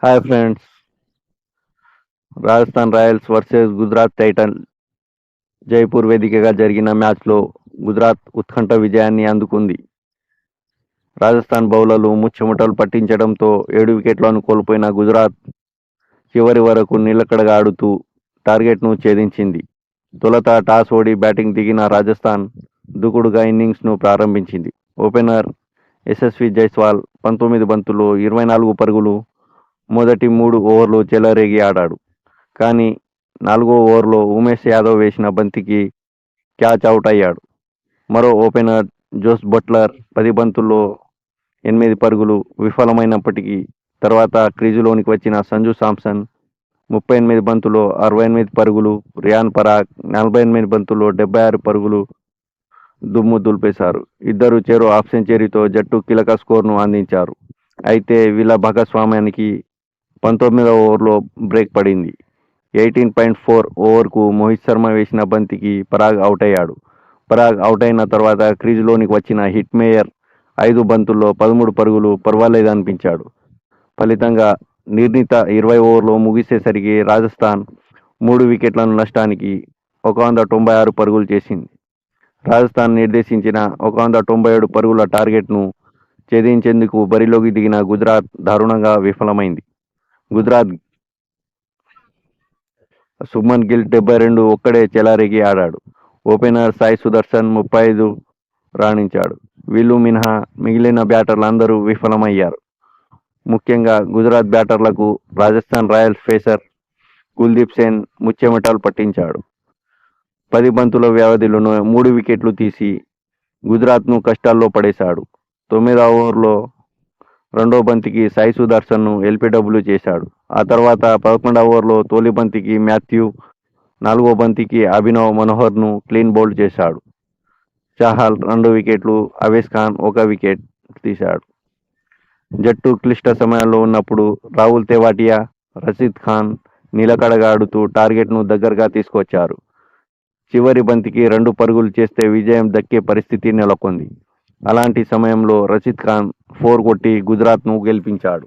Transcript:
Hi friends. Rajasthan Royals versus Gujarat Titan Jaipur వేదికగా జరిగిన మ్యాచ్లో గుజరాత్ ఉత్కంఠ విజయాన్ని అందుకుంది. రాజస్థాన్ బౌలర్లు ముచ్చెమటలు పట్టించడంతో 7 వికెట్లను కోల్పోయిన గుజరాత్ చివరి వరకు నిలకడగా ఆడుతూ టార్గెట్ను ఛేదించింది. తొలుత టాస్ ఓడి బ్యాటింగ్ దిగిన రాజస్థాన్ దూకుడుగా ఇన్నింగ్స్ను ప్రారంభించింది. ఓపెనర్ యశస్వి జైస్వాల్ 19 బంతుల్లో 24 పరుగులు మొదటి 3 ఓవర్లు చెలరేగి ఆడాడు. కానీ 4వ ఓవర్లో ఉమేష్ యాదవ్ వేసిన బంతికి క్యాచ్ అవుట్ అయ్యాడు. మరో ఓపెనర్ జోస్ బట్లర్ 10 బంతుల్లో 8 పరుగులు విఫలమైనప్పటికీ తర్వాత క్రీజులోనికి వచ్చిన సంజు శాంసన్ 38 బంతుల్లో 68 పరుగులు, రియాన్ పరాగ్ 48 బంతుల్లో 76 పరుగులు దుమ్ము దులిపేశారు. ఇద్దరు చెరో హాఫ్ సెంచరీతో జట్టు కీలక స్కోర్ను అందించారు. అయితే వీళ్ళ భాగస్వామ్యానికి 19వ ఓవర్లో బ్రేక్ పడింది. 18.4 ఓవర్కు మోహిత్ శర్మ వేసిన బంతికి పరాగ్ అవుట్ అయ్యాడు. పరాగ్ అవుట్ అయిన తర్వాత క్రీజులోనికి వచ్చిన హిట్ మేయర్ 5 బంతుల్లో 13 పరుగులు పర్వాలేదనిపించాడు. ఫలితంగా నిర్ణీత 20 ఓవర్లో ముగిసేసరికి రాజస్థాన్ 3 వికెట్లను నష్టానికి 196 పరుగులు చేసింది. రాజస్థాన్ నిర్దేశించిన 197 పరుగుల టార్గెట్ను ఛేదించేందుకు బరిలోకి దిగిన గుజరాత్ దారుణంగా విఫలమైంది. గుజరాత్ శుభ్మన్ గిల్ 72 ఒక్కడే చెలరేగి ఆడాడు. ఓపెనర్ సాయి సుదర్శన్ 35 రాణించాడు. వీళ్ళు మినహా మిగిలిన బ్యాటర్లందరూ విఫలమయ్యారు. ముఖ్యంగా గుజరాత్ బ్యాటర్లకు రాజస్థాన్ రాయల్స్ పేసర్ కుల్దీప్ సేన్ ముచ్చెమటలు పట్టించాడు. 10 బంతుల వ్యవధిలో 3 వికెట్లు తీసి గుజరాత్ను కష్టాల్లో పడేశాడు. 9వ ఓవర్లో రెండో బంతికి సాయి సుదర్శన్ను ఎల్బీడబ్ల్యూ చేశాడు. ఆ తర్వాత 11వ ఓవర్లో తొలి బంతికి మాథ్యూ, 4వ బంతికి అభినవ్ మనోహర్ను క్లీన్ బౌల్డ్ చేశాడు. చాహల్ 2 వికెట్లు, అవేస్ ఖాన్ 1 వికెట్ తీశాడు. జట్టు క్లిష్ట సమయాల్లో ఉన్నప్పుడు రాహుల్ తెవాటియా, రషీద్ ఖాన్ నిలకడగా ఆడుతూ టార్గెట్ను దగ్గరగా తీసుకొచ్చారు. చివరి బంతికి 2 పరుగులు చేస్తే విజయం దక్కే పరిస్థితి నెలకొంది. అలాంటి సమయంలో రషీద్ ఖాన్ 4 కొట్టి గుజరాత్ను గెలిపించాడు.